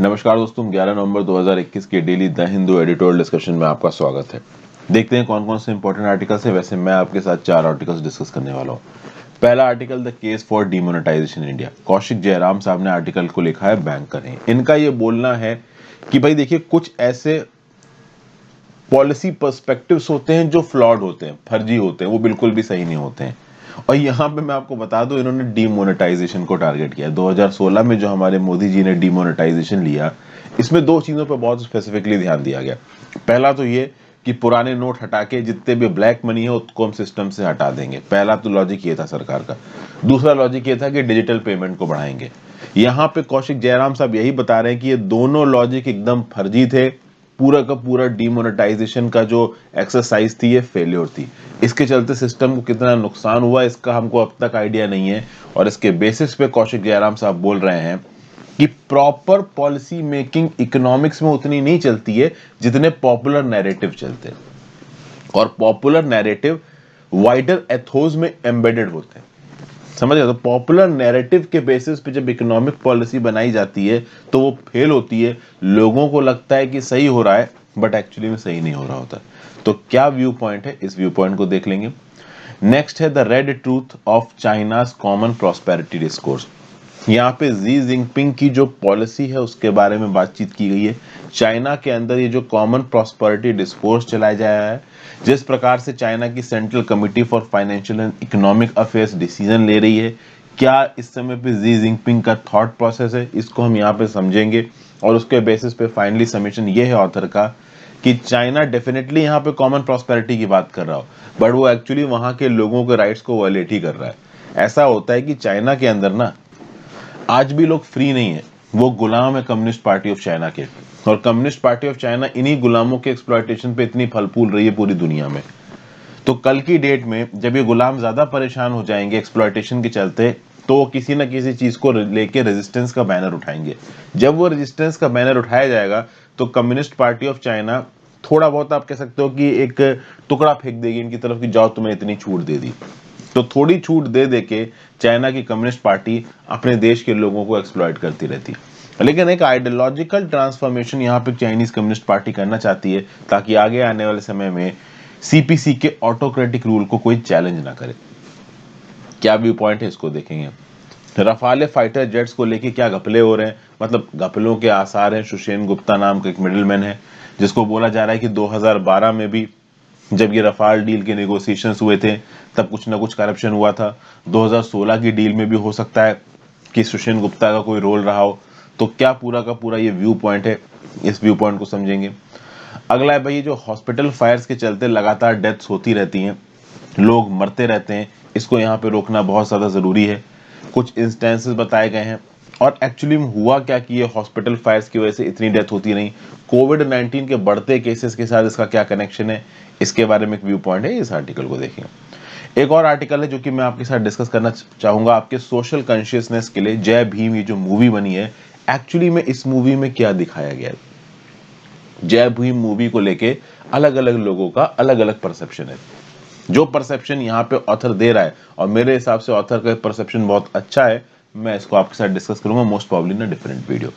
नमस्कार दोस्तों, 11 नवंबर 2021 के daily the Hindu editorial discussion में आपका स्वागत है। देखते हैं कौन कौन से इंपॉर्टेंट आर्टिकल्स हैं। वैसे मैं आपके साथ 4 आर्टिकल्स डिस्कस करने वाला हूँ। पहला article, the case for demonetisation India. Kaushik Jairam साहब ने आर्टिकल को लिखा है, बैंकर हैं। इनका ये बोलना है कि भाई देखिए, कुछ ऐसे पॉलिसी पर्सपेक्टिव्स होते हैं जो फ्लॉड होते हैं, फर्जी होते हैं, वो बिल्कुल भी सही नहीं होते हैं। और यहाँ पे मैं आपको बता दूं, इन्होंने डीमोनेटाइजेशन को टारगेट किया। 2016 में जो हमारे मोदी जी ने डीमोनेटाइजेशन लिया, इसमें 2 चीजों पर बहुत स्पेसिफिकली ध्यान दिया गया। पहला तो ये कि पुराने नोट हटा के जितने भी ब्लैक मनी है उसको हम सिस्टम से हटा देंगे। पहला तो लॉजिक ये था सरकार का। दूसरा लॉजिक ये था कि डिजिटल पेमेंट को बढ़ाएंगे। यहाँ पे कौशिक जयराम साहब यही बता रहे हैं कि ये दोनों लॉजिक एकदम फर्जी थे। पूरा का पूरा डीमोनेटाइजेशन का जो एक्सरसाइज थी ये फेल्योर थी। इसके चलते सिस्टम को कितना नुकसान हुआ इसका हमको अब तक आइडिया नहीं है। और इसके बेसिस पे कौशिक जयराम साहब बोल रहे हैं कि प्रॉपर पॉलिसी मेकिंग इकोनॉमिक्स में उतनी नहीं चलती है जितने पॉपुलर नैरेटिव चलते हैं। और पॉपुलर नैरेटिव वाइडर एथोस में एम्बेडेड होते हैं। समझ गए? तो पॉपुलर नैरेटिव के बेसिस पे जब इकोनॉमिक पॉलिसी बनाई जाती है तो वो फेल होती है। लोगों को लगता है कि सही हो रहा है, बट एक्चुअली में सही नहीं हो रहा होता। तो क्या व्यू पॉइंट है, इस व्यू पॉइंट को देख लेंगे। नेक्स्ट है the red truth of China's common prosperity discourse. यहाँ पे जी जिनपिंग की जो पॉलिसी है उसके बारे में बातचीत की गई है। चाइना के अंदर ये जो कॉमन प्रॉस्पेरिटी डिस्कोर्स चलाया जा रहा है, जिस प्रकार से चाइना की central committee for financial and economic affairs decision ले रही है, क्या इस समय पे जी जिनपिंग का थॉट प्रोसेस है, इसको हम यहाँ पे समझेंगे। और उसके बेसिस पे फाइनली समीशन ये है ऑथर का कि चाइना डेफिनेटली यहाँ पे कॉमन प्रॉस्पेरिटी की बात कर रहा हो, बट वो एक्चुअली वहां के लोगों के राइट्स को वायलेट ही कर रहा है। ऐसा होता है कि चाइना के अंदर ना आज भी लोग फ्री नहीं है, वो गुलाम है कम्युनिस्ट पार्टी ऑफ चाइना के। और कम्युनिस्ट पार्टी ऑफ चाइना इन्हीं गुलामों के एक्सप्लॉयटेशन पे इतनी फल फूल रही है पूरी दुनिया में। तो कल की डेट में जब ये गुलाम ज्यादा परेशान हो जाएंगे एक्सप्लॉयटेशन के चलते, तो वो किसी ना किसी चीज को लेके रेजिस्टेंस का बैनर उठाएंगे। जब वो रेजिस्टेंस का बैनर उठाया जाएगा तो कम्युनिस्ट पार्टी ऑफ चाइना थोड़ा बहुत, आप कह सकते हो कि एक टुकड़ा फेंक देगी इनकी तरफ कि जाओ तुम्हें इतनी छूट दे दी। तो थोड़ी छूट दे दे के चाइना की कम्युनिस्ट पार्टी अपने देश के लोगों को एक्सप्लॉइट करती रहती है। लेकिन एक आइडियोलॉजिकल ट्रांसफॉर्मेशन यहाँ पे चाइनीज कम्युनिस्ट पार्टी करना चाहती है ताकि आगे आने वाले समय में सीपीसी के ऑटोक्रेटिक रूल को कोई चैलेंज ना करे। क्या व्यू पॉइंट है, इसको देखेंगे। रफाले फाइटर जेट्स को लेके क्या घपले हो रहे हैं, मतलब घपलों के आसार हैं। सुषेन गुप्ता नाम का एक मिडिलमैन है जिसको बोला जा रहा है कि 2012 में भी जब ये रफाल डील के नेगोशिएशंस हुए थे तब कुछ ना कुछ करप्शन हुआ था। 2016 की डील में भी हो सकता है कि सुषेन गुप्ता का कोई रोल रहा हो। तो क्या पूरा का पूरा ये व्यू पॉइंट है, इस व्यू पॉइंट को समझेंगे। अगला है भाई, जो हॉस्पिटल फायर्स के चलते लगातार डेथ्स होती रहती हैं, लोग मरते रहते हैं, इसको यहाँ पे रोकना बहुत ज्यादा जरूरी है। कुछ इंस्टेंसेस बताए गए हैं और एक्चुअली में हुआ क्या कि ये हॉस्पिटल फायर्स की वजह से इतनी डेथ होती नहीं, कोविड-19 के बढ़ते केसेस के साथ इसका क्या कनेक्शन है, इसके बारे में एक व्यू पॉइंट है। इस आर्टिकल को देखेंगे। एक और आर्टिकल है जो कि मैं आपके साथ डिस्कस करना चाहूंगा आपके सोशल कॉन्शियसनेस के लिए। जय भीम, ये जो मूवी बनी है, एक्चुअली में इस मूवी में क्या दिखाया गया है। जय भीम मूवी को लेके अलग अलग लोगों का अलग अलग परसेप्शन है। जो परसेप्शन यहाँ पे ऑथर दे रहा है, और मेरे हिसाब से ऑथर का परसेप्शन बहुत अच्छा है, मैं इसको आपके साथ डिस्कस करूंगा most probably in a different video.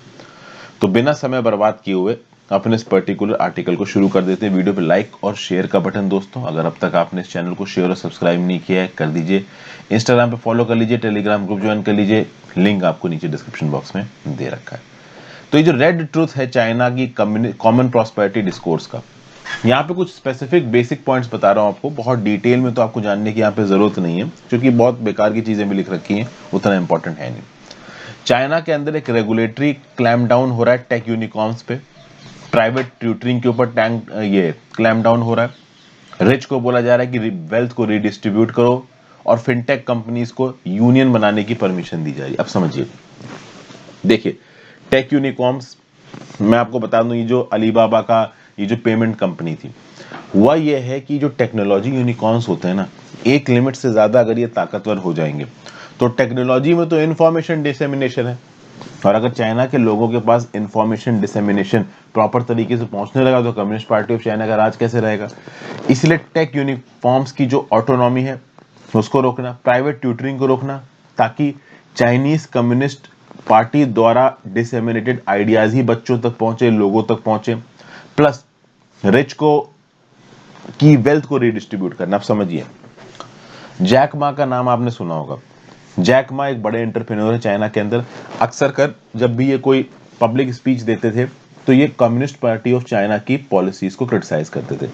तो बिना समय बर्बाद किए हुए अपने इस पर्टिकुलर आर्टिकल को शुरू कर देते हैं। वीडियो पे लाइक और शेयर का बटन दोस्तों, अगर अब तक आपने इस चैनल को शेयर और सब्सक्राइब नहीं किया है कर दीजिए। इंस्टाग्राम पे फॉलो कर लीजिए, टेलीग्राम ग्रुप ज्वाइन कर लीजिए, लिंक आपको नीचे डिस्क्रिप्शन बॉक्स में दे रखा है। तो ये जो रेड ट्रूथ है चाइना की कॉमन प्रॉस्पेरिटी डिस्कोर्स का, यहाँ पे कुछ स्पेसिफिक बेसिक पॉइंट्स बता रहा हूँ आपको। बहुत डिटेल में तो आपको जानने की यहाँ पे जरूरत नहीं है क्योंकि बहुत बेकार की चीजें भी लिख रखी हैं, उतना इंपॉर्टेंट है नहीं। चाइना के अंदर एक रेगुलेटरी क्लैम डाउन हो रहा है टेक यूनिकॉर्न्स पे, प्राइवेट ट्यूटरिंग के ऊपर ये क्लैम डाउन हो रहा है। रिच को बोला जा रहा है कि वेल्थ को रिडिस्ट्रीब्यूट करो, और फिनटेक कंपनीज को यूनियन बनाने की परमिशन दी जा रही है। अब समझिए, देखिए टेक यूनिकॉर्न्स, मैं आपको बता दूं, ये जो अलीबाबा का ये जो पेमेंट कंपनी थी, हुआ ये है कि जो टेक्नोलॉजी यूनिकॉर्न्स होते हैं ना, एक लिमिट से ज्यादा अगर ये ताकतवर हो जाएंगे तो टेक्नोलॉजी में तो इंफॉर्मेशन डिसेमिनेशन है, और अगर चाइना के लोगों के पास इंफॉर्मेशन डिसेमिनेशन प्रॉपर तरीके से पहुंचने लगा तो कम्युनिस्ट पार्टी ऑफ चाइना का राज कैसे रहेगा। इसलिए टेक यूनिफॉर्म्स की जो ऑटोनॉमी है उसको रोकना, प्राइवेट ट्यूटरिंग को रोकना, ताकि चाइनीज कम्युनिस्ट पार्टी द्वारा डिसेमिनेटेड आइडियाज ही बच्चों तक पहुंचे, लोगों तक पहुंचे, प्लस रिच को की वेल्थ को रिडिस्ट्रीब्यूट करना। आप समझिए, जैक मा का नाम आपने सुना होगा। जैक मा एक बड़े एंटरप्रेन्योर है चाइना के अंदर। अक्सर कर जब भी ये कोई पब्लिक स्पीच देते थे तो ये कम्युनिस्ट पार्टी ऑफ चाइना की पॉलिसीज को क्रिटिसाइज करते थे।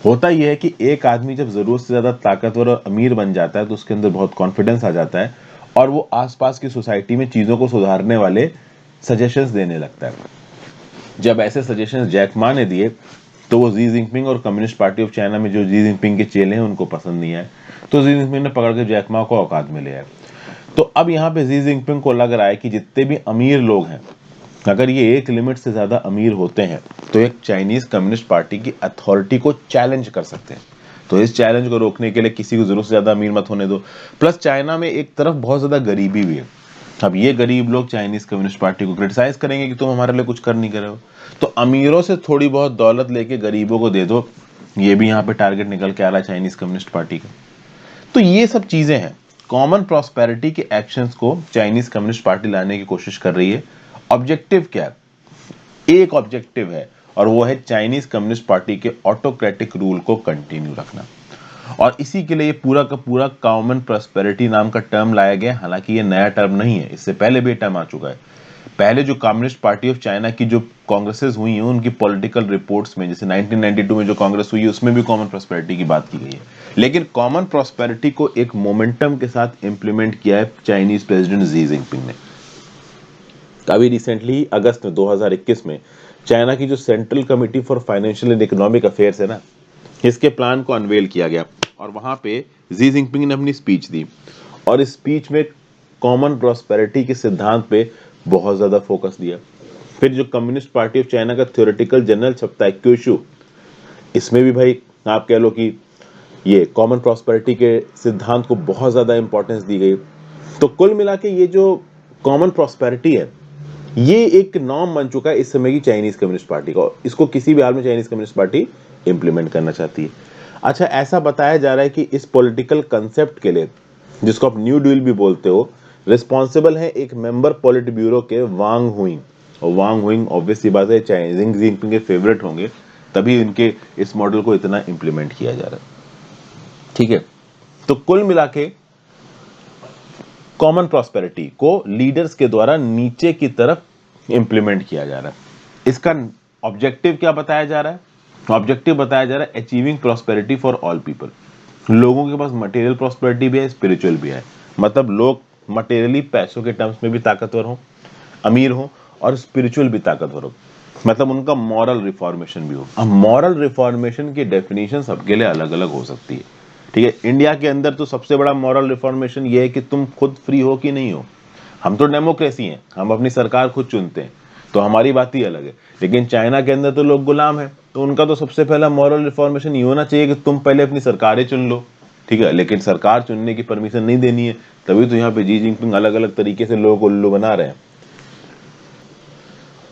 होता यह है कि एक आदमी जब जरूरत से ज्यादा ताकतवर और अमीर बन जाता है तो उसके अंदर बहुत कॉन्फिडेंस आ जाता है और वो आसपास की सोसाइटी में चीजों को सुधारने वाले सजेशंस देने लगता है। जब ऐसे सजेशंस जैक मा ने दिए तो वो जी जिनपिंग और कम्युनिस्ट पार्टी ऑफ चाइना में जो जी जिनपिंग के चेले हैं उनको पसंद नहीं आए, तो जी जिनपिंग ने पकड़ के जैक मा को औकात में ले आए। तो अब यहाँ पे जी जिनपिंग को लग रहा है कि जितने भी अमीर लोग हैं, अगर ये एक लिमिट से ज्यादा अमीर होते हैं तो एक चाइनीज कम्युनिस्ट पार्टी की अथॉरिटी को चैलेंज कर सकते हैं। तो इस चैलेंज को रोकने के लिए किसी को जरूरत से ज्यादा अमीर मत होने दो। प्लस चाइना में एक तरफ बहुत ज्यादा गरीबी भी है। अब ये गरीब लोग चाइनीज कम्युनिस्ट पार्टी को क्रिटिसाइज करेंगे कि तुम हमारे लिए कुछ कर नहीं कर रहे हो, तो अमीरों से थोड़ी बहुत दौलत लेके गरीबों को दे दो। ये भी यहाँ पे टारगेट निकल के आ रहा है चाइनीज कम्युनिस्ट पार्टी का। तो ये सब चीजें हैं, कॉमन प्रॉस्पेरिटी के एक्शंस को चाइनीज कम्युनिस्ट पार्टी लाने की कोशिश कर रही है। ऑब्जेक्टिव क्या है? एक ऑब्जेक्टिव है और वो है चाइनीज कम्युनिस्ट पार्टी के ऑटोक्रेटिक रूल को कंटिन्यू रखना। और इसी के लिए पूरा का पूरा कॉमन प्रॉस्पेरिटी नाम का टर्म लाया गया। हालांकि ये नया टर्म नहीं है, इससे पहले भी टर्म आ चुका है। पहले जो कम्युनिस्ट पार्टी ऑफ चाइना की जो कांग्रेसेस हुई हैं उनकी पॉलिटिकल रिपोर्ट्स में, जैसे 1992 में जो कांग्रेस हुई है उसमें भी कॉमन प्रॉस्पेरिटी की बात की गई है। लेकिन कॉमन प्रॉस्पेरिटी को एक मोमेंटम के साथ इंप्लीमेंट किया है चाइनीज प्रेसिडेंट जी जिनपिंग ने। अभी रिसेंटली अगस्त में 2021 में चाइना की जो central committee for financial and economic affairs है ना, इसके प्लान को अनवेल किया गया और वहां पे जी जिनपिंग ने अपनी स्पीच दी और इस स्पीच में कॉमन प्रॉस्पेरिटी के सिद्धांत पे बहुत ज्यादा फोकस दिया। फिर जो कम्युनिस्ट पार्टी ऑफ चाइना का थ्योरेटिकल जर्नल छपता है क्यूशू, इसमें भी भाई आप कह लो कि ये कॉमन प्रॉस्पेरिटी के सिद्धांत को बहुत ज्यादा इंपॉर्टेंस दी गई। तो कुल मिला के ये जो कॉमन प्रॉस्पेरिटी है ये एक नॉर्म बन चुका है इस समय की चाइनीज कम्युनिस्ट पार्टी का। इसको किसी भी हाल में चाइनीज कम्युनिस्ट पार्टी इंप्लीमेंट करना चाहती है। अच्छा, ऐसा बताया जा रहा है कि इस पॉलिटिकल कंसेप्ट के लिए, जिसको आप न्यू डील भी बोलते हो, रिस्पॉन्सिबल है एक मेंबर पॉलिट ब्यूरो के वांग हुइंग। और वांग हुइंग ऑब्वियस सी बात है चाइनीज जिनपिंग के फेवरेट होंगे, तभी इनके इस मॉडल को इतना इंप्लीमेंट किया जा रहा है। ठीक है, तो कुल मिला के कॉमन प्रॉस्पेरिटी को लीडर्स के द्वारा नीचे की तरफ इंप्लीमेंट किया जा रहा है। इसका ऑब्जेक्टिव क्या बताया जा रहा है? ऑब्जेक्टिव बताया जा रहा है achieving prosperity for all people. लोगों के पास मटेरियल प्रॉस्पेरिटी भी है, स्पिरिचुअल भी है। मतलब लोग मटेरियली पैसों के टर्म्स में भी ताकतवर हो, अमीर हो, और स्पिरिचुअल भी ताकतवर हो। मतलब उनका मॉरल रिफॉर्मेशन भी हो। अब मॉरल रिफॉर्मेशन की डेफिनेशन सबके लिए अलग अलग हो सकती है। ठीक है, इंडिया के अंदर तो सबसे बड़ा मॉरल रिफॉर्मेशन ये है कि तुम खुद फ्री हो कि नहीं हो। हम तो डेमोक्रेसी हैं, हम अपनी सरकार खुद चुनते हैं, तो हमारी बात ही अलग है। लेकिन चाइना के अंदर तो लोग गुलाम है, तो उनका तो सबसे पहला मॉरल रिफॉर्मेशन ये होना चाहिए कि तुम पहले अपनी सरकारें चुन लो। ठीक है, लेकिन सरकार चुनने की परमिशन नहीं देनी है, तभी तो यहाँ पे जी जिनपिंग अलग अलग तरीके से लोगों को उल्लू बना रहे हैं।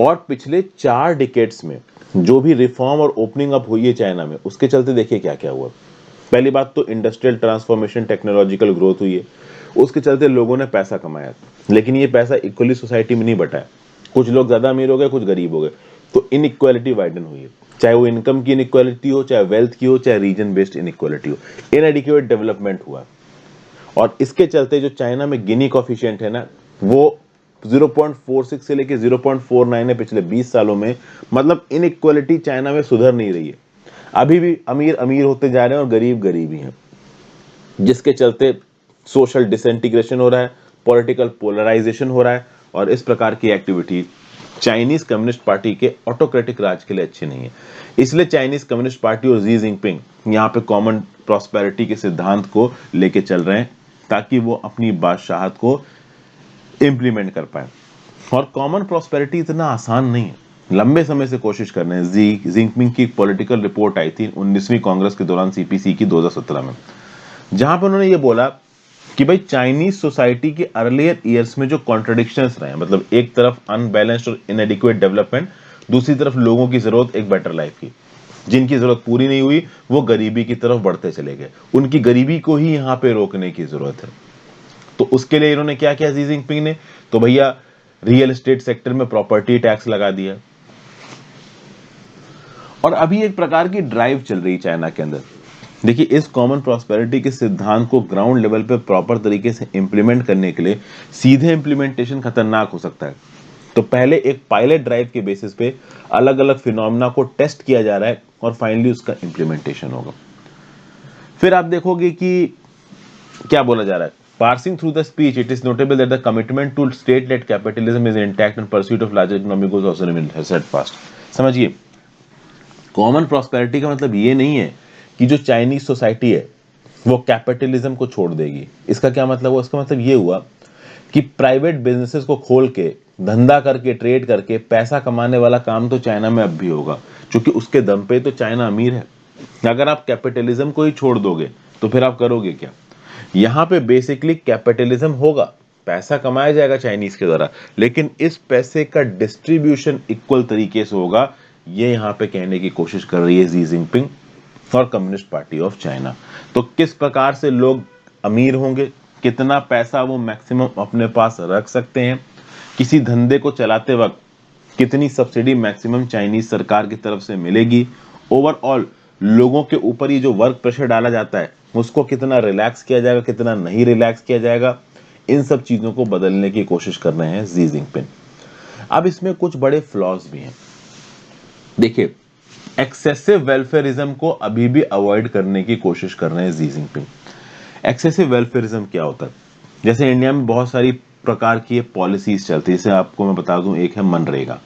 और पिछले 4 डिकेड्स में जो भी रिफॉर्म और ओपनिंग अप हुई है चाइना में, उसके चलते देखिए क्या क्या हुआ। पहली बात तो इंडस्ट्रियल ट्रांसफॉर्मेशन, टेक्नोलॉजिकल ग्रोथ हुई है, उसके चलते लोगों ने पैसा कमाया, लेकिन ये पैसा इक्वली सोसाइटी में नहीं बटा है। कुछ लोग ज्यादा अमीर हो गए, कुछ गरीब हो गए, तो इनइक्वालिटी वाइडन हुई है। चाहे वो इनकम की इनइक्वालिटी हो, चाहे वेल्थ की हो, चाहे रीजन बेस्ड इनइक्वालिटी हो, इनएडिक्वेट डेवलपमेंट हुआ। और इसके चलते जो चाइना में गिनी कॉफिशिएंट है ना, वो 0.46 से लेके 0.49 है पिछले 20 सालों में। मतलब इनइक्वालिटी चाइना में सुधर नहीं रही है। अभी भी अमीर अमीर होते जा रहे हैं और गरीब गरीब ही हैं, जिसके चलते सोशल डिसइंटीग्रेशन हो रहा है, पॉलिटिकल पोलराइजेशन हो रहा है, और इस प्रकार की एक्टिविटी चाइनीज कम्युनिस्ट पार्टी के ऑटोक्रेटिक राज के लिए अच्छी नहीं है। इसलिए चाइनीज कम्युनिस्ट पार्टी और जी जिनपिंग यहाँ पे कॉमन प्रॉस्पेरिटी के सिद्धांत को लेके चल रहे हैं ताकि वो अपनी बादशाहत को इंप्लीमेंट कर पाए। और कॉमन प्रॉस्पेरिटी इतना आसान नहीं है, लंबे समय से कोशिश कर रहे हैं। जी जिनपिंग की एक पॉलिटिकल रिपोर्ट आई थी 19वीं कांग्रेस के दौरान, सीपीसी की 2017 में, जहां पर उन्होंने ये बोला कि भाई चाइनीज सोसाइटी के अर्लियर ईयर्स में जो कॉन्ट्रडिक्शंस रहे, मतलब एक तरफ अनबैलेंस्ड और इनएडिक्वेट डेवलपमेंट, दूसरी तरफ लोगों की जरूरत एक बेटर लाइफ की, जिनकी जरूरत पूरी नहीं हुई वो गरीबी की तरफ बढ़ते चले गए। उनकी गरीबी को ही यहाँ पे रोकने की जरूरत है। तो उसके लिए इन्होंने क्या किया जी जिनपिंग ने, तो भैया रियल एस्टेट सेक्टर में प्रॉपर्टी टैक्स लगा दिया। और अभी एक प्रकार की ड्राइव चल रही चाइना के अंदर। देखिए, इस कॉमन प्रॉस्पेरिटी के सिद्धांत को ग्राउंड लेवल पे प्रॉपर तरीके से इंप्लीमेंट करने के लिए सीधे इंप्लीमेंटेशन खतरनाक हो सकता है। तो पहले एक पायलट ड्राइव के बेसिस पे अलग अलग फिनोमेना को टेस्ट किया जा रहा है और फाइनली उसका इंप्लीमेंटेशन होगा। फिर आप देखोगे कि क्या बोला जा रहा है, parsing through the speech it is notable that the commitment to state led capitalism is intact and pursuit of larger economic goals also remain set fast. समझिए, कॉमन प्रॉस्पेरिटी का मतलब ये नहीं है कि जो चाइनीज सोसाइटी है वो कैपिटलिज्म को छोड़ देगी। इसका क्या मतलब हुआ? इसका मतलब ये हुआ कि प्राइवेट बिजनेसेस को खोल के धंधा करके ट्रेड करके पैसा कमाने वाला काम तो चाइना में अब भी होगा, क्योंकि उसके दम पे तो चाइना अमीर है। अगर आप कैपिटलिज्म को ही छोड़ दोगे तो फिर आप करोगे क्या? यहाँ पे बेसिकली कैपिटलिज्म होगा, पैसा कमाया जाएगा चाइनीज के द्वारा, लेकिन इस पैसे का डिस्ट्रीब्यूशन इक्वल तरीके से होगा। ये यहाँ पे कहने की कोशिश कर रही है शी जिनपिंग और कम्युनिस्ट पार्टी ऑफ चाइना। तो किस प्रकार से लोग अमीर होंगे, कितना पैसा वो मैक्सिमम अपने पास रख सकते हैं, किसी धंधे को चलाते वक्त कितनी सब्सिडी मैक्सिमम चाइनीज सरकार की तरफ से मिलेगी, ओवरऑल लोगों के ऊपर ये जो वर्क प्रेशर डाला जाता है उसको कितना रिलैक्स किया जाएगा, कितना नहीं रिलैक्स किया जाएगा, इन सब चीजों को बदलने की कोशिश कर रहे हैं शी जिनपिंग। अब इसमें कुछ बड़े फ्लॉज भी हैं। देखिए, एक्सेसिव वेलफेयरिज्म को अभी भी अवॉइड करने की कोशिश कर रहे हैं शी जिनपिंग। एक्सेसिव वेलफेयरिज्म क्या होता है? जैसे इंडिया में बहुत सारी प्रकार की पॉलिसीज चलती है, जैसे आपको मैं बता दूं, एक है मनरेगा।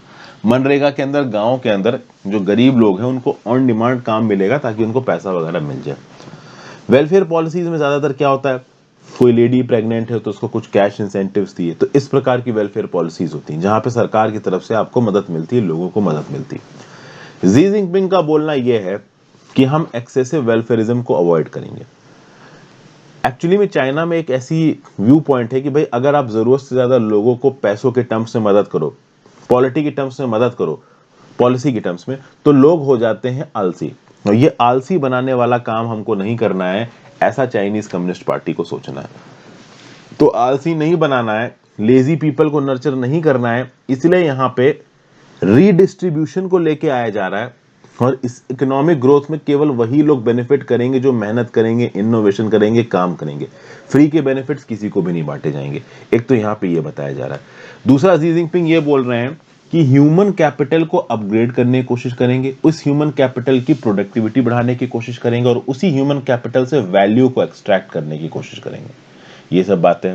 मनरेगा के अंदर गांव के अंदर जो गरीब लोग हैं उनको ऑन डिमांड काम मिलेगा ताकि उनको पैसा वगैरह मिल जाए। वेलफेयर पॉलिसीज में ज्यादातर क्या होता है, कोई लेडी प्रेग्नेंट है तो उसको कुछ कैश इंसेंटिव्स दिए, तो इस प्रकार की वेलफेयर पॉलिसीज होती हैं जहां पे सरकार की तरफ से आपको मदद मिलती है, लोगों को मदद मिलती है। शी जिनपिंग का बोलना यह है कि हम एक्सेसिव वेलफेयरिज्म को अवॉइड करेंगे। एक्चुअली में चाइना में एक ऐसी व्यू पॉइंट है कि भाई अगर आप जरूरत से ज्यादा लोगों को पैसों के टर्म्स में मदद करो, पॉलिटी के टर्म्स में मदद करो, पॉलिसी के टर्म्स में, तो लोग हो जाते हैं आलसी। और ये आलसी बनाने वाला काम हमको नहीं करना है, ऐसा चाइनीज कम्युनिस्ट पार्टी को सोचना है। तो आलसी नहीं बनाना है, लेजी पीपल को नर्चर नहीं करना है, इसलिए यहाँ पे रीडिस्ट्रीब्यूशन को लेके आया जा रहा है। और इस इकोनॉमिक ग्रोथ में केवल वही लोग बेनिफिट करेंगे जो मेहनत करेंगे, इनोवेशन करेंगे, काम करेंगे। फ्री के बेनिफिट्स किसी को भी नहीं बांटे जाएंगे। एक तो यहाँ पे ये बताया जा रहा है। दूसरा, शी जिनपिंग ये बोल रहे हैं कि ह्यूमन कैपिटल को अपग्रेड करने की कोशिश करेंगे, उस ह्यूमन कैपिटल की प्रोडक्टिविटी बढ़ाने की कोशिश करेंगे और उसी ह्यूमन कैपिटल से वैल्यू को एक्सट्रैक्ट करने की कोशिश करेंगे। ये सब बातें।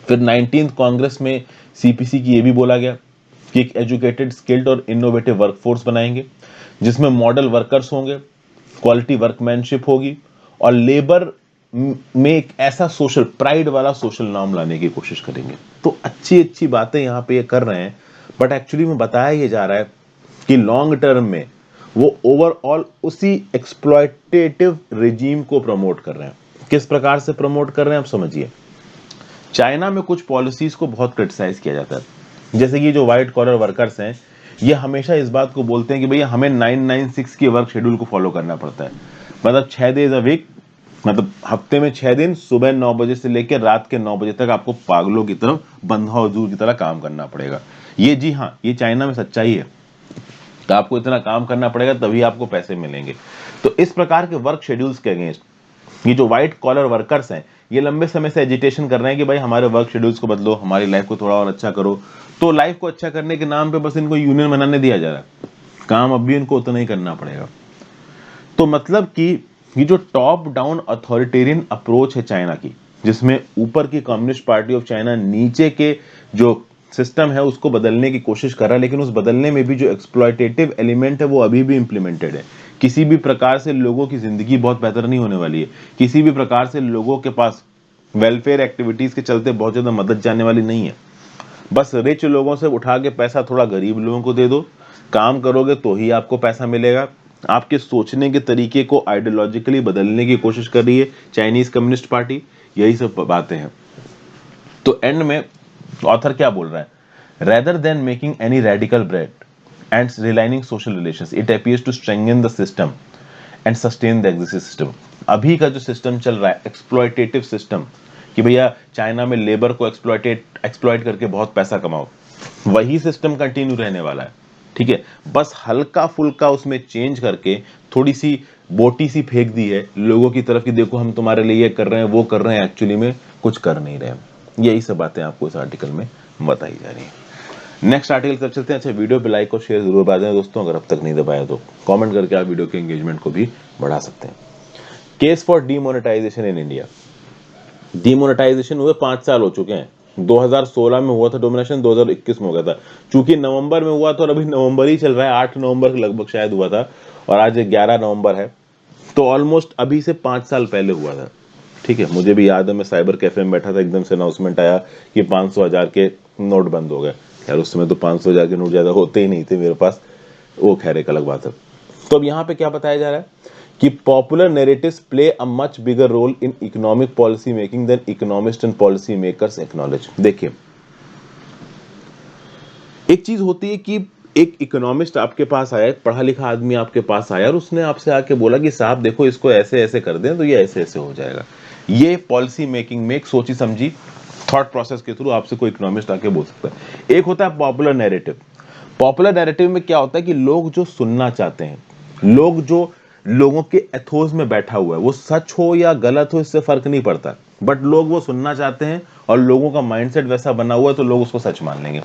फिर 19th कांग्रेस में सीपीसी की ये भी बोला गया कि एक एजुकेटेड, स्किल्ड और इनोवेटिव वर्कफोर्स बनाएंगे जिसमें मॉडल वर्कर्स होंगे, क्वालिटी वर्कमैनशिप होगी और लेबर में एक ऐसा सोशल प्राइड वाला सोशल नॉर्म लाने की कोशिश करेंगे। तो अच्छी अच्छी बातें यहाँ पे ये कर रहे हैं, बट एक्चुअली में बताया ये जा रहा है कि लॉन्ग टर्म में वो ओवरऑल उसी एक्सप्लॉयटेटिव रिजीम को प्रमोट कर रहे हैं। किस प्रकार से प्रमोट कर रहे हैं आप समझिए। चाइना में कुछ पॉलिसीज को बहुत क्रिटिसाइज किया जाता है, जैसे कि जो व्हाइट कॉलर वर्कर्स हैं ये हमेशा इस बात को बोलते हैं कि भैया हमें 996 के वर्क शेड्यूल को फॉलो करना पड़ता है, मतलब 6 डेज अ वीक, मतलब हफ्ते में 6 दिन, सुबह 9 बजे से लेकर रात के 9 बजे तक आपको पागलों की तरह, बंधा हजूर की तरह काम करना पड़ेगा। ये जी हाँ, ये चाइना में सच्चाई है। तो आपको इतना काम करना पड़ेगा तभी आपको पैसे मिलेंगे। तो इस प्रकार के वर्क शेड्यूल्स के अगेंस्ट ये जो व्हाइट कॉलर वर्कर्स हैं ये लंबे समय से एजिटेशन कर रहे हैं कि भाई हमारे वर्क शेड्यूल्स को बदलो, हमारी लाइफ को थोड़ा और अच्छा करो। तो लाइफ को अच्छा करने के नाम पे बस इनको यूनियन बनाने दिया जा रहा है, काम अब भी इनको उतना ही करना पड़ेगा। तो मतलब कि ये जो टॉप डाउन अथॉरिटेरियन अप्रोच है चाइना की, जिसमें ऊपर की कम्युनिस्ट पार्टी ऑफ चाइना नीचे के जो सिस्टम है उसको बदलने की कोशिश कर रहा है, लेकिन उस बदलने में भी जो एक्सप्लॉयटेटिव एलिमेंट है वो अभी भी इंप्लीमेंटेड है। किसी भी प्रकार से लोगों की जिंदगी बहुत बेहतर नहीं होने वाली है, किसी भी प्रकार से लोगों के पास वेलफेयर एक्टिविटीज के चलते बहुत ज्यादा मदद जाने वाली नहीं है। बस रिच लोगों से उठा के पैसा थोड़ा गरीब लोगों को दे दो, काम करोगे तो ही आपको पैसा मिलेगा। आपके सोचने के तरीके को आइडियोलॉजिकली बदलने की कोशिश कर रही है चाइनीज कम्युनिस्ट पार्टी। यही सब बातें हैं। तो एंड में ऑथर क्या बोल रहा है, rather than making any radical break and relining social relations it appears to strengthen the system and sustain the existing system. अभी का जो सिस्टम चल रहा है एक्सप्लॉयटेटिव सिस्टम, कि भैया चाइना में लेबर को एक्सप्लॉइट करके बहुत पैसा कमाओ, वही सिस्टम कंटिन्यू रहने वाला है, ठीक है। बस हल्का फुल्का उसमें चेंज करके थोड़ी सी बोटी सी फेंक दी है लोगों की तरफ कि देखो हम तुम्हारे लिए ये कर रहे हैं वो कर रहे हैं, एक्चुअली में कुछ कर नहीं रहे हैं। यही सब बातें आपको इस आर्टिकल में बताई जा रही है। नेक्स्ट आर्टिकल तब चलते हैं। अच्छा, वीडियो पे लाइक और शेयर जरूर कर दें दोस्तों, अगर अब तक नहीं दबाया तो कमेंट करके आप वीडियो के एंगेजमेंट को भी बढ़ा सकते हैं। Case for demonetisation in India. Demonetisation हुए 5 साल हो चुके हैं। 2016 में हुआ था डोमिनेशन, 2021 में हो गया था। चूंकि नवंबर में हुआ था और अभी नवंबर ही चल रहा है, 8 नवंबर के लगभग शायद हुआ था और आज 11 नवंबर है, तो ऑलमोस्ट अभी से 5 साल पहले हुआ था, ठीक है। मुझे भी याद है, मैं साइबर कैफे में बैठा था, एकदम से अनाउंसमेंट आया कि 500,000 के नोट बंद हो गए। खैर उस समय तो 500,000 के नोट ज्यादा होते ही नहीं थे मेरे पास, वो खैर एक अलग बात है। तो अब यहाँ पे क्या बताया जा रहा है कि popular narratives play a much bigger role in economic policy making than economist and policy makers acknowledge. देखिए, एक चीज होती है कि एक इकोनॉमिस्ट आपके पास आया, एक पढ़ा लिखा आदमी आपके पास आया और उसने आपसे आके बोला कि साहब देखो इसको ऐसे ऐसे कर दें तो ये ऐसे ऐसे हो जाएगा। ये पॉलिसी मेकिंग में एक सोची समझी थॉट प्रोसेस के थ्रू आपसे कोई इकोनॉमिस्ट आके बोल सकता है। एक होता है पॉपुलर नैरेटिव। पॉपुलर नैरेटिव में क्या होता है कि लोग जो सुनना चाहते हैं, लोग जो लोगों के एथोस में बैठा हुआ है, वो सच हो या गलत हो इससे फर्क नहीं पड़ता, बट लोग वो सुनना चाहते हैं और लोगों का माइंडसेट वैसा बना हुआ है तो लोग उसको सच मान लेंगे।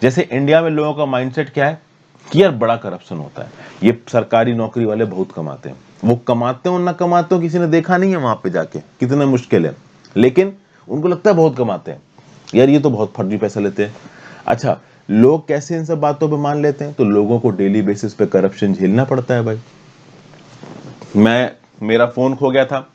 जैसे इंडिया में लोगों का माइंडसेट क्या है कि यार बड़ा करप्शन होता है, ये सरकारी नौकरी वाले बहुत कमाते हैं, वो कमाते हो ना कमाते हो किसी ने देखा नहीं है वहां पे जाके कितना मुश्किल है, लेकिन उनको लगता है बहुत कमाते हैं, यार ये तो बहुत फर्जी पैसा लेते हैं। अच्छा, लोग कैसे इन सब बातों पे मान लेते हैं? तो लोगों को डेली बेसिस पे करप्शन झेलना पड़ता है भाई। मेरा फोन खो गया था,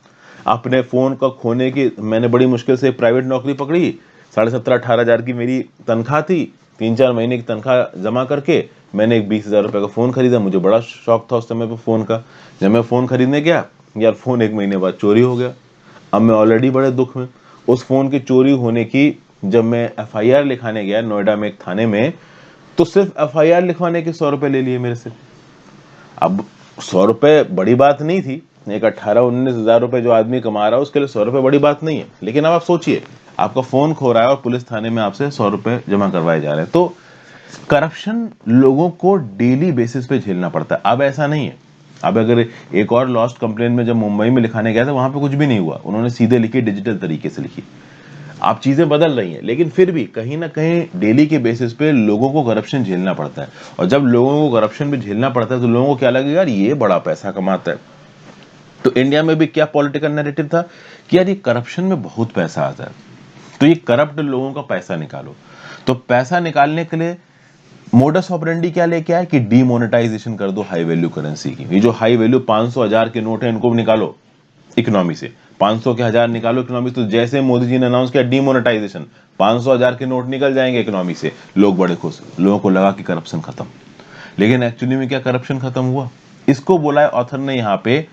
अपने फोन का खोने की मैंने बड़ी मुश्किल से प्राइवेट नौकरी पकड़ी, 17,500-18,000 की मेरी तनख्वाह थी, 3-4 महीने की तनख्वाह जमा करके मैंने एक 20,000 रुपए का फोन खरीदा। मुझे बड़ा शौक था उस समय पे फोन का। जब मैं फोन खरीदने गया, यार फोन 1 महीने बाद चोरी हो गया। अब मैं ऑलरेडी बड़े दुख में, उस फोन की चोरी होने की जब मैं एफआईआर लिखाने गया नोएडा में एक थाने में, तो सिर्फ एफआईआर लिखवाने के 100 रुपए ले लिए मेरे से। अब 100 रुपए बड़ी बात नहीं थी, एक 18-19 हजार रुपए जो आदमी कमा रहा है उसके लिए 100 रुपए बड़ी बात नहीं है, लेकिन अब आप सोचिए आपका फोन खो रहा है और पुलिस थाने में आपसे 100 रुपए जमा करवाए जा रहे हैं। तो करप्शन लोगों को डेली बेसिस पे झेलना पड़ता है। अब ऐसा नहीं है। अब अगर एक और लॉस्ट कंप्लेंट में जब मुंबई में लिखाने गया था, वहां पे कुछ भी नहीं हुआ, उन्होंने सीधे लिखी, डिजिटल तरीके से लिखी। आप चीजें बदल रही हैं, लेकिन फिर भी कहीं ना कहीं डेली के बेसिस पे लोगों को करप्शन झेलना पड़ता है। और जब लोगों को करप्शन भी झेलना पड़ता है तो लोगों को क्या लगेगा, यार ये बड़ा पैसा कमाता है। तो इंडिया में भी क्या पॉलिटिकल नैरेटिव था कि यार ये करप्शन में बहुत पैसा आता है, तो ये करप्ट लोगों का पैसा निकालो। तो पैसा निकालने के लिए मोडस ऑपरेंडी क्या लेके आया कि डीमोनेटाइजेशन कर दो हाई वैल्यू करेंसी की। ये जो हाई वैल्यू 500,000 के नोट है इनको निकालो इकोनॉमी से, 500 के 1000 निकालो इकोनॉमी। तो जैसे मोदी जी ने अनाउंस किया डीमोनेटाइजेशन, 500,000 के नोट निकल जाएंगे इकोनॉमी से, लोग बड़े खुश, लोगों को लगा कि करप्शन खत्म। लेकिन एक्चुअली में क्या करप्शन खत्म हुआ? इसको बोला है ऑथर ने यहाँ पे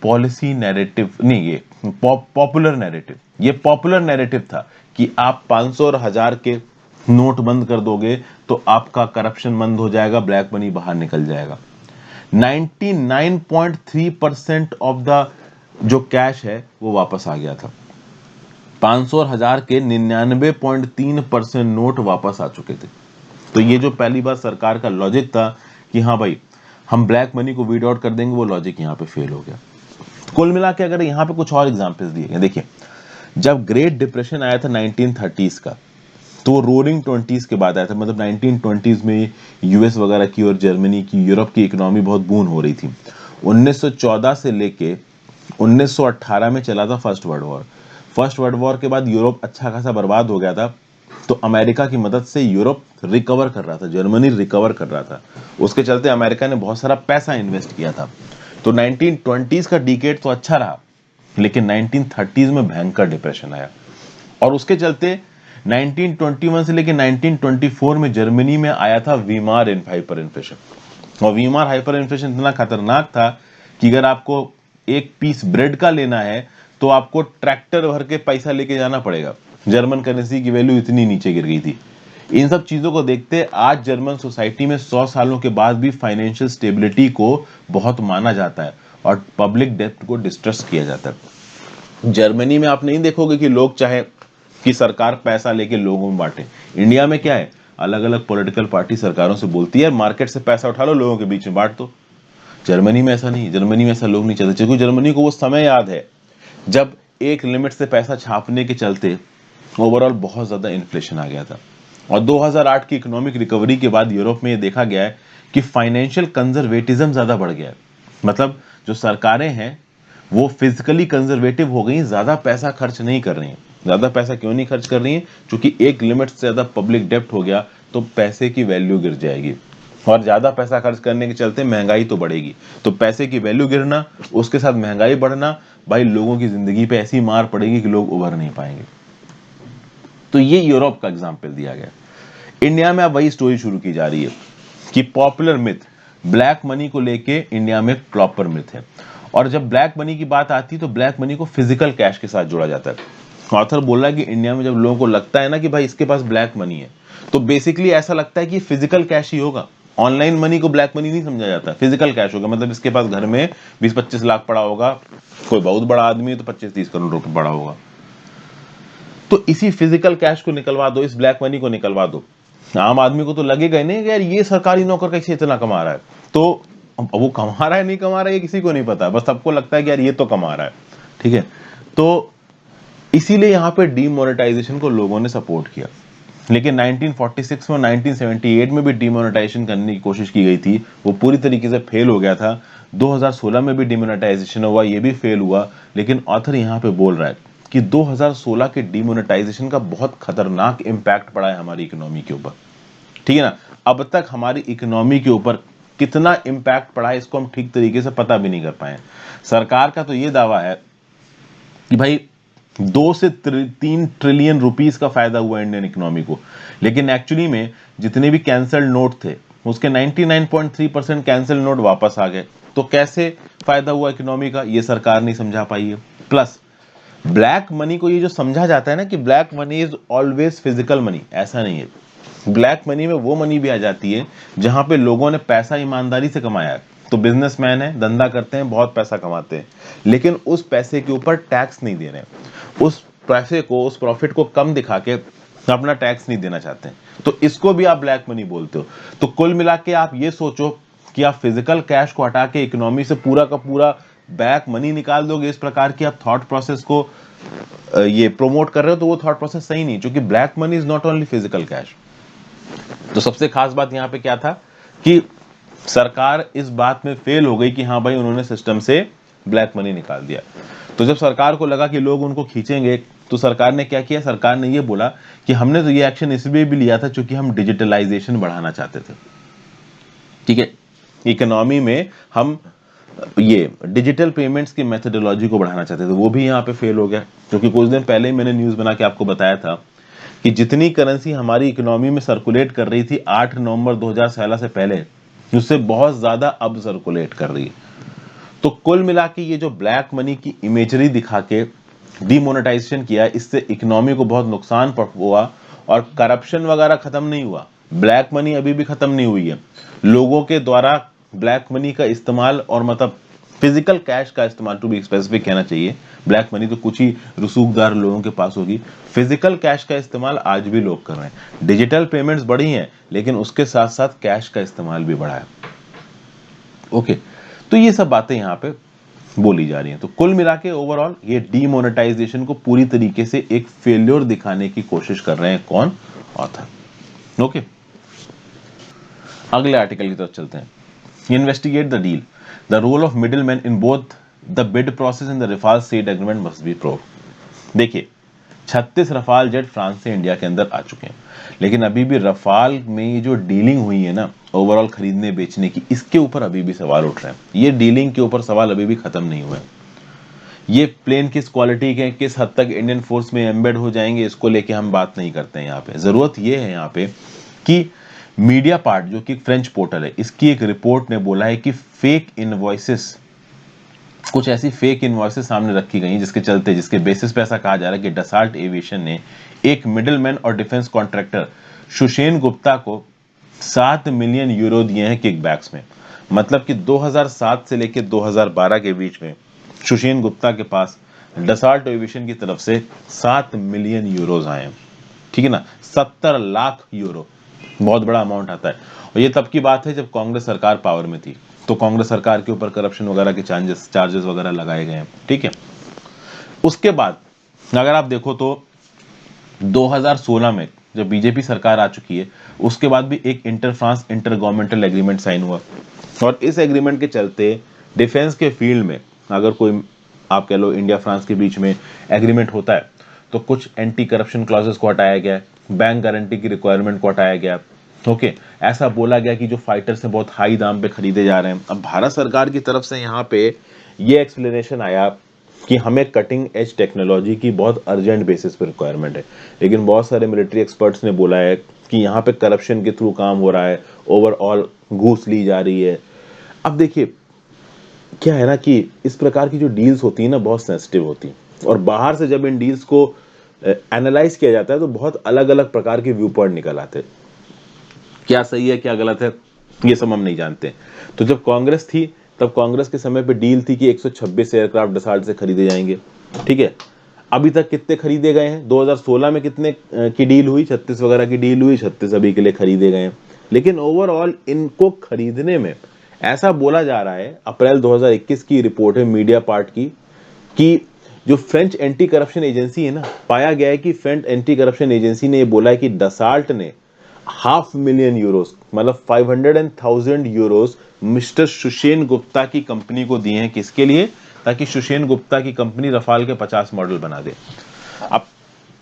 पॉलिसी नैरेटिव नहीं, ये पॉपुलर नैरेटिव। ये पॉपुलर नैरेटिव था कि आप 500 और 1000 के नोट बंद कर दोगे तो आपका करप्शन बंद हो जाएगा, ब्लैक मनी बाहर निकल जाएगा। 99.3% ऑफ द जो कैश है वो वापस आ गया था। 500 और 1000 के 99.3% नोट वापस आ चुके थे। तो ये जो पहली बार सरकार का लॉजिक था कि हाँ भाई हम ब्लैक मनी को वीड आउट कर देंगे, वो लॉजिक यहाँ पे फेल हो गया। कुल मिला के अगर यहाँ पे कुछ और एग्जांपल्स दिए गए, देखिए जब ग्रेट डिप्रेशन आया था 1930s का, तो रोरिंग 20s के बाद आया था। मतलब 1920s में यूएस वगैरह की और जर्मनी की, यूरोप की इकोनॉमी बहुत बून हो रही थी। 1914 से लेके 1918 में चला था first world war. First world war के बाद यूरोप अच्छा खासा बर्बाद हो गया था, तो अमेरिका की मदद से यूरोप रिकवर कर रहा था, जर्मनी रिकवर कर रहा था। उसके चलते अमेरिका ने बहुत सारा पैसा इन्वेस्ट किया था। तो 1920s का डिकेड तो अच्छा रहा, लेकिन 1930s में भयंकर डिप्रेशन आया और उसके चलते 1921 से लेकर 1924 में जर्मनी में आया था वीमार हाइपर इन्फ्लेशन। और वीमार हाइपर इन्फ्लेशन इतना खतरनाक था कि अगर आपको एक पीस ब्रेड का लेना है तो आपको ट्रैक्टर भर के पैसा लेके जाना पड़ेगा। जर्मन करेंसी की वैल्यू इतनी नीचे गिर गई थी। इन सब चीजों को देखते आज जर्मन सोसाइटी में 100 सालों के बाद भी फाइनेंशियल स्टेबिलिटी को बहुत माना जाता है और पब्लिक डेब्ट को डिस्ट्रस्ट किया जाता है। जर्मनी में आप नहीं देखोगे कि लोग चाहे कि सरकार पैसा लेके लोगों में बांटे। इंडिया में क्या है, अलग अलग पॉलिटिकल पार्टी सरकारों से बोलती है मार्केट से पैसा उठा लो, लोगों के बीच में बांट दो। जर्मनी में ऐसा नहीं, जर्मनी में ऐसा लोग नहीं चलते, क्योंकि जर्मनी को वो समय याद है जब एक लिमिट से पैसा छापने के चलते ओवरऑल बहुत ज्यादा इन्फ्लेशन आ गया था। और 2008 की इकोनॉमिक रिकवरी के बाद यूरोप में ये देखा गया है कि फाइनेंशियल कंजर्वेटिज्म ज्यादा बढ़ गया है। मतलब जो सरकारें हैं वो फिजिकली कंजर्वेटिव हो गई, ज्यादा पैसा खर्च नहीं कर रही हैं। ज्यादा पैसा क्यों नहीं खर्च कर रही हैं? क्योंकि एक लिमिट से ज्यादा पब्लिक डेप्ट हो गया तो पैसे की वैल्यू गिर जाएगी, और ज्यादा पैसा खर्च करने के चलते महंगाई तो बढ़ेगी। तो पैसे की वैल्यू गिरना, उसके साथ महंगाई बढ़ना, भाई लोगों की जिंदगी पे ऐसी मार पड़ेगी कि लोग उभर नहीं पाएंगे। तो ये यूरोप का एग्जाम्पल दिया गया। इंडिया में अब वही स्टोरी शुरू की जा रही है कि पॉपुलर मिथ ब्लैक मनी को लेके इंडिया में प्रॉपर मिथ है। और जब ब्लैक मनी की बात आती है तो ब्लैक मनी को फिजिकल कैश के साथ जोड़ा जाता है। ऑथर बोल रहा है कि इंडिया में जब लोगों को लगता है ना कि भाई इसके पास ब्लैक मनी है, तो बेसिकली ऐसा लगता है कि फिजिकल कैश ही होगा। ऑनलाइन मनी को ब्लैक मनी नहीं समझा जाता, फिजिकल कैश होगा। मतलब इसके पास घर में 20-25 लाख पड़ा होगा, कोई बहुत बड़ा आदमी है तो 25-30 करोड़ रुपए पड़ा होगा। तो इसी फिजिकल कैश को निकलवा दो, इस ब्लैक मनी को निकलवा दो। आम आदमी को तो लगेगा ही नहीं कि यार ये सरकारी नौकर कैसे इतना कमा रहा है। तो वो कमा रहा है नहीं कमा रहा है ये किसी को नहीं पता, बस सबको लगता है कि यार ये तो कमा रहा है। ठीक है, तो इसीलिए यहाँ पे डीमोनेटाइजेशन को लोगों ने सपोर्ट किया। लेकिन 1946 में 1978 में भी डीमोनेटाइजेशन करने की कोशिश की गई थी, वो पूरी तरीके से फेल हो गया था। 2016 में भी डीमोनेटाइजेशन हुआ, ये भी फेल हुआ। लेकिन ऑथर यहाँ पे बोल रहा है कि 2016 के डीमोनेटाइजेशन का बहुत खतरनाक इंपैक्ट पड़ा है हमारी इकोनॉमी के ऊपर। ठीक है ना, अब तक हमारी इकोनॉमी के ऊपर कितना इंपैक्ट पड़ा है इसको हम ठीक तरीके से पता भी नहीं कर पाए। सरकार का तो ये दावा है कि भाई 2 से 3 ट्रिलियन रुपीस का फायदा हुआ इंडियन इकोनॉमी को, लेकिन एक्चुअली में जितने भी कैंसल नोट थे उसके 99.3% कैंसल नोट वापस आ गए। तो कैसे फायदा हुआ इकोनॉमी का, ये सरकार नहीं समझा पाई है। प्लस ब्लैक मनी को ये जो समझा जाता है ना कि black money is always physical money, ऐसा नहीं है। ब्लैक मनी में वो मनी भी आ जाती है जहां पे लोगों ने पैसा ईमानदारी से कमाया है। तो बिजनेसमैन है, धंधा करते हैं, बहुत पैसा कमाते हैं, लेकिन उस पैसे के ऊपर टैक्स नहीं दे रहे हैं। उस पैसे को, उस प्रॉफिट को कम दिखा के अपना टैक्स नहीं देना चाहते हैं, तो इसको भी आप ब्लैक मनी बोलते हो। तो कुल मिला के आप ये सोचो कि आप फिजिकल कैश को हटा के इकोनॉमी से पूरा का पूरा ब्लैक मनी निकाल दोगे, इस प्रकार की आप थॉट प्रोसेस को ये प्रोमोट कर रहे हो, तो वो थॉट प्रोसेस सही नहीं, क्योंकि black money is not only physical cash. तो सबसे खास बात यहां पे क्या था कि सरकार इस बात में फेल हो गई कि हाँ भाई उन्होंने सिस्टम से ब्लैक मनी निकाल दिया। तो जब सरकार को लगा कि लोग उनको खींचेंगे, तो सरकार ने क्या किया, सरकार ने ये बोला कि हमने तो ये एक्शन इसलिए भी लिया था क्योंकि हम डिजिटलाइजेशन बढ़ाना चाहते थे। ठीक है, इकोनॉमी में हम ये डिजिटल पेमेंट्स की मेथोडोलॉजी को बढ़ाना चाहते थे, वो भी यहाँ पे फेल हो गया। क्योंकि कुछ दिन पहले ही मैंने न्यूज बना के आपको बताया था कि जितनी करेंसी हमारी इकोनॉमी में सर्कुलेट कर रही थी 8 नवंबर 2016 से पहले, उससे बहुत ज्यादा अब सर्कुलेट कर रही है। तो कुल मिला के ये जो ब्लैक मनी की इमेजरी दिखा के डीमोनेटाइजेशन किया, इससे इकोनॉमी को बहुत नुकसान हुआ। और करप्शन वगैरह खत्म नहीं हुआ, ब्लैक मनी अभी भी खत्म नहीं हुई है। लोगों के द्वारा ब्लैक मनी का इस्तेमाल, और मतलब फिजिकल कैश का इस्तेमाल, टू बी स्पेसिफिक कहना चाहिए, ब्लैक मनी तो कुछ ही रसूखदार लोगों के पास होगी, फिजिकल कैश का इस्तेमाल आज भी लोग कर रहे हैं। डिजिटल पेमेंट्स बढ़ी हैं, लेकिन उसके साथ साथ कैश का इस्तेमाल भी बढ़ा है। ओके, तो ये सब बातें यहाँ पे बोली जा रही हैं। तो कुल मिला के ओवरऑल ये डीमोनेटाइजेशन को पूरी तरीके से एक फेल्योर दिखाने की कोशिश कर रहे हैं कौन, ऑथर। ओके, अगले आर्टिकल की तरफ चलते हैं। Investigate the deal, the role of middle man in both the bid process in the Rafale set agreement must be prove. देखिए 36 रफाल जेट फ्रांस से इंडिया के अंदर आ चुके हैं, लेकिन अभी भी रफाल में ये जो डीलिंग हुई है ना ओवरऑल खरीदने बेचने की, इसके ऊपर अभी भी सवाल उठ रहे हैं। ये डीलिंग के ऊपर सवाल अभी भी खत्म नहीं हुए। ये प्लेन किस क्वालिटी के, किस हद तक इंडियन फोर्स में एम्बेड हो जाएंगे, इसको लेके हम बात नहीं करते हैं। यहाँ पे जरूरत ये है यहाँ पे कि मीडिया पार्ट जो कि फ्रेंच पोर्टल है, इसकी एक रिपोर्ट ने बोला है कि फेक इनवॉइसेस, कुछ ऐसी फेक इनवॉइसेस सामने रखी गई जिसके बेसिस पे ऐसा कहा जा रहा है कि डसाल्ट एविएशन ने एक मिडिलमैन और डिफेंस कॉन्ट्रैक्टर सुशेन गुप्ता को 7 मिलियन यूरो दिए हैं किकबैक्स में। मतलब कि 2007 से लेकर 2012 के बीच में सुशेन गुप्ता के पास डसाल्ट एविएशन की तरफ से 7 मिलियन यूरोज आए हैं, ठीक है ना, 70 लाख यूरो, बहुत बड़ा अमाउंट आता है। और ये तब की बात है जब कांग्रेस सरकार पावर में थी, तो कांग्रेस सरकार के ऊपर करप्शन वगैरह के चार्जेस वगैरह लगाए गए हैं, ठीक है। उसके बाद अगर आप देखो तो 2016 में जब बीजेपी सरकार आ चुकी है, उसके बाद भी एक inter France intergovernmental agreement sign हुआ, और इस एग्रीमेंट के चलते डिफेंस के फील्ड में अगर कोई, आप कह लो इंडिया फ्रांस के बीच में एग्रीमेंट होता है, तो कुछ एंटी करप्शन क्लॉजेस को हटाया गया, बैंक गारंटी की रिक्वायरमेंट को हटाया गया, ओके। ऐसा बोला गया कि जो फाइटर्स हैं बहुत हाई दाम पे खरीदे जा रहे हैं। अब भारत सरकार की तरफ से यहाँ पे ये एक्सप्लेनेशन आया कि हमें कटिंग एज टेक्नोलॉजी की बहुत अर्जेंट बेसिस पर रिक्वायरमेंट है, लेकिन बहुत सारे मिलिट्री एक्सपर्ट्स ने बोला है कि यहाँ पे करप्शन के थ्रू काम हो रहा है, ओवरऑल घूस ली जा रही है। अब देखिए क्या है ना कि इस प्रकार की जो डील्स होती है ना बहुत सेंसिटिव होती हैं, और बाहर से जब इन डील्स को एनालाइज किया जाता है तो बहुत अलग अलग प्रकार के व्यू पॉइंट निकल आते हैं, क्या सही है क्या गलत है ये सब हम नहीं जानते। तो जब कांग्रेस थी तब कांग्रेस के समय पे डील थी कि 126 एयरक्राफ्ट डसाल्ट से खरीदे जाएंगे, ठीक है। अभी तक कितने खरीदे गए हैं? 2016 में कितने की डील हुई? 36 वगैरह की डील हुई, 36 अभी के लिए खरीदे गए हैं। लेकिन ओवरऑल इनको खरीदने में ऐसा बोला जा रहा है, अप्रैल 2021 की रिपोर्ट है मीडिया पार्ट की, कि जो फ्रेंच एंटी करप्शन एजेंसी है ना, पाया गया है कि फ्रेंच एंटी करप्शन एजेंसी ने ये बोला है कि डसाल्ट ने 500,000 यूरोस, मतलब 500,000 यूरोस मिस्टर सुषेन गुप्ता की कंपनी को दिए हैं। किसके लिए? ताकि सुषेन गुप्ता की कंपनी रफाल के 50 मॉडल बना दे। अब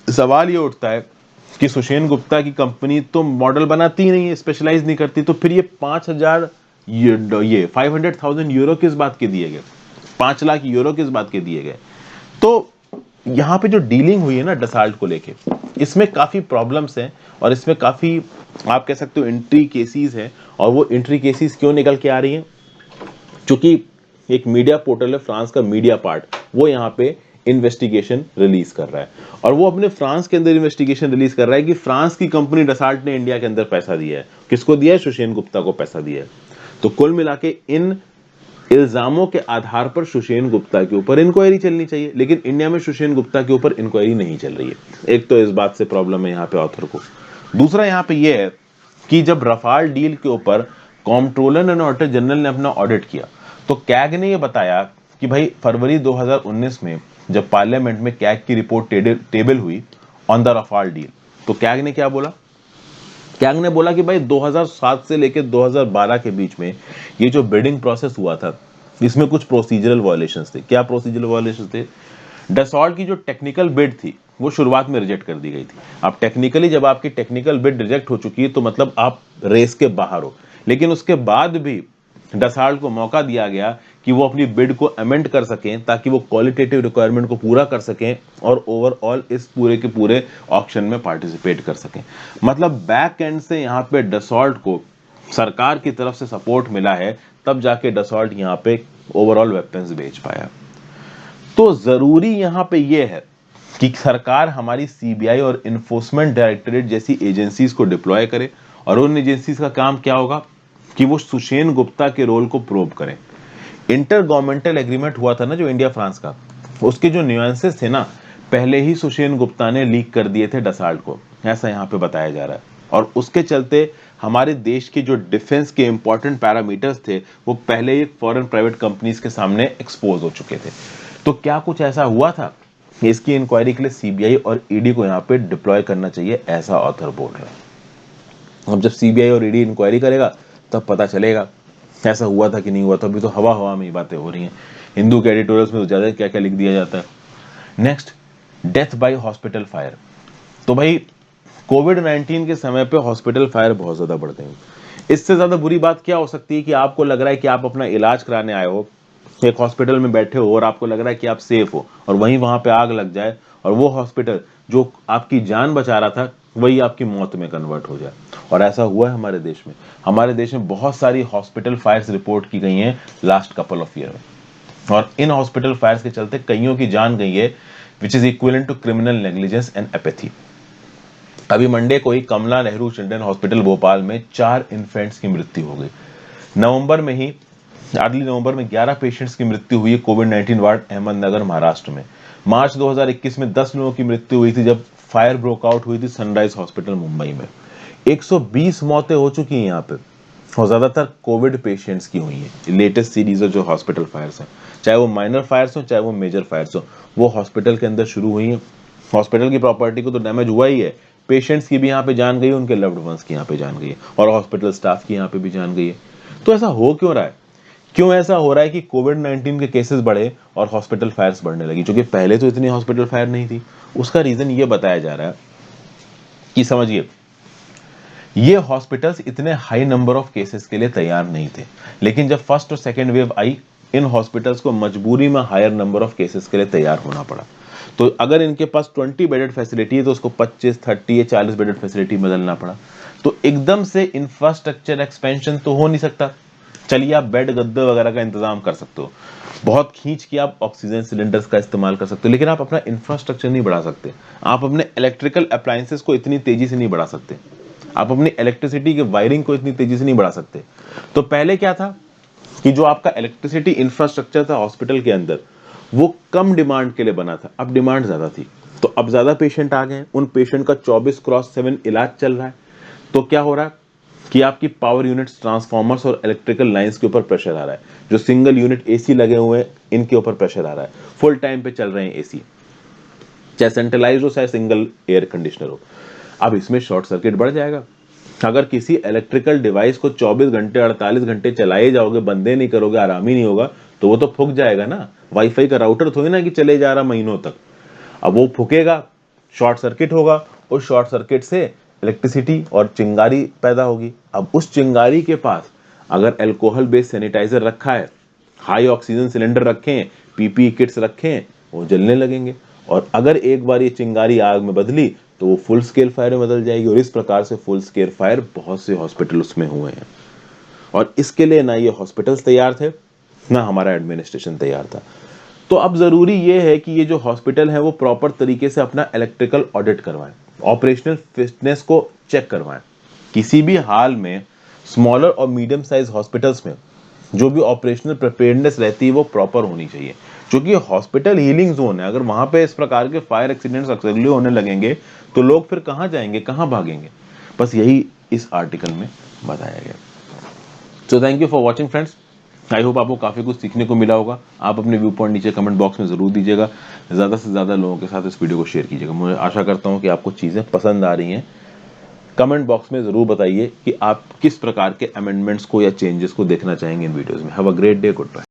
सवाल ये उठता है कि सुषेन गुप्ता की कंपनी तो मॉडल बनाती ही नहीं है, स्पेशलाइज नहीं करती, तो फिर ये 500,000 यूरो किस बात के दिए गए, 5 लाख यूरो किस बात के दिए गए? तो यहाँ पे जो डीलिंग हुई है ना डसाल्ट को लेके, इसमें काफी प्रॉब्लम्स हैं, और इसमें काफी आप कह सकते हो एंट्री केसेस हैं। और वो एंट्री केसेस क्यों निकल के आ रही हैं? क्योंकि एक मीडिया पोर्टल है फ्रांस का मीडिया पार्ट, वो यहाँ पे इन्वेस्टिगेशन रिलीज कर रहा है, और वो अपने फ्रांस के अंदर इन्वेस्टिगेशन रिलीज कर रहा है कि फ्रांस की कंपनी डसाल्ट ने इंडिया के अंदर पैसा दिया है। किसको दिया है? सुषेन गुप्ता को पैसा दिया है। तो कुल मिला के इन इल्जामों के आधार पर सुषेन गुप्ता के ऊपर इंक्वायरी चलनी चाहिए, लेकिन इंडिया में सुषेन गुप्ता के ऊपर इंक्वायरी नहीं चल रही है। एक तो इस बात से प्रॉब्लम है यहाँ पे ऑथर को। दूसरा यहाँ पे ये है कि जब रफाल डील के ऊपर कॉम्प्ट्रोलर एंड ऑडिटर जनरल ने अपना ऑडिट किया, तो कैग ने ये बताया कि भाई फरवरी 2019 में जब पार्लियामेंट में कैग की रिपोर्ट टेबल हुई ऑन द रफाल डील, तो कैग ने क्या बोला? कैग ने बोला कि भाई 2007 से लेकर 2012 के बीच में ये जो बिडिंग प्रोसेस हुआ था, इसमें कुछ प्रोसीजरल वायलेशंस थे। क्या प्रोसीजरल वायलेशंस थे? डसॉल्ट की जो टेक्निकल बिड थी वो शुरुआत में रिजेक्ट कर दी गई थी। अब टेक्निकली जब आपकी टेक्निकल बिड रिजेक्ट हो चुकी है तो मतलब आप रेस के बाहर हो, लेकिन उसके बाद भी डसाल्ट को मौका दिया गया कि वो अपनी बिड को अमेंड कर सकें, ताकि वो क्वालिटेटिव रिक्वायरमेंट को पूरा कर सकें और ओवरऑल इस पूरे के पूरे ऑक्शन में पार्टिसिपेट कर सकें। मतलब बैक एंड से यहाँ पे डसॉल्ट को सरकार की तरफ से सपोर्ट मिला है, तब जाके डसॉल्ट यहाँ पे ओवरऑल वेपन्स बेच पाया। तो जरूरी यहाँ पे ये है कि सरकार हमारी सीबीआई और इन्फोर्समेंट डायरेक्टरेट जैसी एजेंसीज को डिप्लॉय करे, और उन एजेंसीज का काम क्या होगा कि वो सुषेन गुप्ता के रोल को प्रोब करें। इंटर गवर्नमेंटल एग्रीमेंट हुआ था ना जो इंडिया फ्रांस का, उसके जो न्यूएंसेस थे ना, पहले ही सुषेन गुप्ता ने लीक कर दिए थे डसाल्ट को, ऐसा यहाँ पे बताया जा रहा है। और उसके चलते हमारे देश के जो डिफेंस के इंपॉर्टेंट पैरामीटर्स थे वो पहले ही फॉरेन प्राइवेट कंपनीज के सामने एक्सपोज हो चुके थे। तो क्या कुछ ऐसा हुआ था? इसकी इंक्वायरी के लिए सीबीआई और ईडी को यहाँ पे डिप्लॉय करना चाहिए, ऐसा ऑथर बोल रहा है। अब जब सीबीआई और ईडी इंक्वायरी करेगा तब पता चलेगा ऐसा हुआ था कि नहीं हुआ था। अभी तो हवा हवा में ही बातें हो रही हैं, हिंदू के एडिटोरियल्स में तो ज्यादा क्या क्या लिख दिया जाता है। Next, death by hospital fire. तो भाई कोविड-19 के समय पे हॉस्पिटल फायर बहुत ज्यादा बढ़ते हैं। इससे ज्यादा बुरी बात क्या हो सकती है कि आपको लग रहा है कि आप अपना इलाज कराने आए हो, एक हॉस्पिटल में बैठे हो और आपको लग रहा है कि आप सेफ हो, और वहीं वहां पे आग लग जाए और वो हॉस्पिटल जो आपकी जान बचा रहा था वही आपकी मौत में कन्वर्ट हो जाए। और ऐसा हुआ है हमारे देश में। हमारे देश में बहुत सारी हॉस्पिटल फायर्स रिपोर्ट की गई हैं लास्ट कपल ऑफ ईयर में, और इन हॉस्पिटल फायर्स के चलते कईयों की जान गई है, which is equivalent to criminal negligence and apathy. अभी मंडे को ही कमला नेहरू चिल्ड्रन हॉस्पिटल भोपाल में 4 इन्फेंट्स की मृत्यु हो गई। नवंबर में 11 पेशेंट्स की मृत्यु हुई है कोविड-19 वार्ड अहमदनगर महाराष्ट्र में। मार्च 2021 में 10 लोगों की मृत्यु हुई थी जब फायर ब्रोकआउट हुई थी सनराइज हॉस्पिटल मुंबई में। 120 मौतें हो चुकी हैं यहाँ पे, और ज्यादातर कोविड पेशेंट्स की हुई हैं। लेटेस्ट सीरीज जो हॉस्पिटल फायर्स हैं, चाहे वो माइनर फायर्स हो चाहे वो मेजर फायर्स हो, वो हॉस्पिटल के अंदर शुरू हुई हैं। हॉस्पिटल की प्रॉपर्टी को तो डैमेज हुआ ही है, पेशेंट्स की भी यहाँ पे जान गई है, उनके लव्ड वंस की यहाँ पे जान गई है, और हॉस्पिटल स्टाफ की यहाँ पे भी जान गई है। तो ऐसा हो क्यों रहा है? क्यों ऐसा हो रहा है कि कोविड-19 के केसेस बढ़े और हॉस्पिटल फायर्स बढ़ने लगी, क्योंकि पहले तो इतनी हॉस्पिटल फायर नहीं थी। उसका रीजन ये बताया जा रहा है कि समझिए, ये हॉस्पिटल्स इतने हाई नंबर ऑफ केसेस के लिए तैयार नहीं थे, लेकिन जब फर्स्ट और second wave I, in hospitals को मजबूरी में हायर नंबर ऑफ केसेस के लिए तैयार होना पड़ा। तो अगर इनके पास 20 बेडेड फैसिलिटी है तो उसको 25, 30 या 40 बेडेड फैसिलिटी बदलना पड़ा। तो एकदम से इंफ्रास्ट्रक्चर एक्सपेंशन तो हो नहीं सकता। चलिए आप बेड गद्दे वगैरह का इंतजाम कर सकते हो, बहुत खींच के आप ऑक्सीजन सिलेंडर्स का इस्तेमाल कर सकते हो, लेकिन आप अपना इंफ्रास्ट्रक्चर नहीं बढ़ा सकते। आप अपने इलेक्ट्रिकल अप्लायंसेस को इतनी तेजी से नहीं बढ़ा सकते, आप अपनी इलेक्ट्रिसिटी के वायरिंग को इतनी तेजी से नहीं बढ़ा सकते। तो पहले क्या था कि जो आपका इलेक्ट्रिसिटी इंफ्रास्ट्रक्चर था हॉस्पिटल के अंदर, वो कम डिमांड के लिए बना था, अब डिमांड ज्यादा थी। तो अब ज्यादा पेशेंट आ गए, उन पेशेंट का 24/7 इलाज चल रहा है। तो क्या हो रहा है कि आपकी पावर यूनिट्स, ट्रांसफार्मर्स और इलेक्ट्रिकल लाइंस के ऊपर प्रेशर आ रहा है। जो सिंगल यूनिट एसी लगे हुए हैं, इनके ऊपर प्रेशर आ रहा है। फुल टाइम पे चल रहे हैं एसी, चाहे सेंट्रलाइज हो चाहे सिंगल एयर कंडीशनर हो। अब इसमें शॉर्ट सर्किट बढ़ जाएगा। अगर किसी इलेक्ट्रिकल डिवाइस को 24 घंटे 48 घंटे चलाए जाओगे, बंदे नहीं करोगे, आराम ही नहीं होगा, तो वो तो फूक जाएगा ना। वाईफाई का राउटर थोड़ी ना कि चले जा रहा महीनों तक। अब वो फूकेगा, शॉर्ट सर्किट होगा, उस शॉर्ट सर्किट से इलेक्ट्रिसिटी और चिंगारी पैदा होगी। अब उस चिंगारी के पास अगर अल्कोहल बेस्ड सैनिटाइजर रखा है, हाई ऑक्सीजन सिलेंडर रखे हैं, पीपीई किट्स रखे हैं, वो जलने लगेंगे। और अगर एक बार ये चिंगारी आग में बदली तो वो फुल स्केल फायर में बदल जाएगी। और इस प्रकार से फुल स्केल फायर बहुत से हॉस्पिटल उसमें हुए हैं। और इसके लिए ना ये हॉस्पिटल्स तैयार थे, ना हमारा एडमिनिस्ट्रेशन तैयार था। तो अब जरूरी ये है कि ये जो हॉस्पिटल है वो प्रॉपर तरीके से अपना इलेक्ट्रिकल ऑडिट करवाएं, ऑपरेशनल फिटनेस को चेक करवाएं। किसी भी हाल में स्मॉलर और मीडियम साइज हॉस्पिटल्स में जो भी ऑपरेशनल प्रिपेयर्डनेस रहती है वो प्रॉपर होनी चाहिए, क्योंकि हॉस्पिटल हीलिंग जोन है। अगर वहां पे इस प्रकार के फायर एक्सीडेंट्स अक्सर होने लगेंगे तो लोग फिर कहां जाएंगे, कहां भागेंगे। बस यही इस आर्टिकल में बताया गया। So thank you for watching friends. I hope आपको काफी कुछ सीखने को मिला होगा। आप अपने व्यू पॉइंट नीचे कमेंट बॉक्स में जरूर दीजिएगा, ज्यादा से ज्यादा लोगों के साथ इस वीडियो को शेयर कीजिएगा। मुझे आशा करता हूं कि आपको चीजें पसंद आ रही हैं। कमेंट बॉक्स में जरूर बताइए कि आप किस प्रकार के अमेंडमेंट्स को या चेंजेस को देखना चाहेंगे इन वीडियोस में। Have a great day, good bye.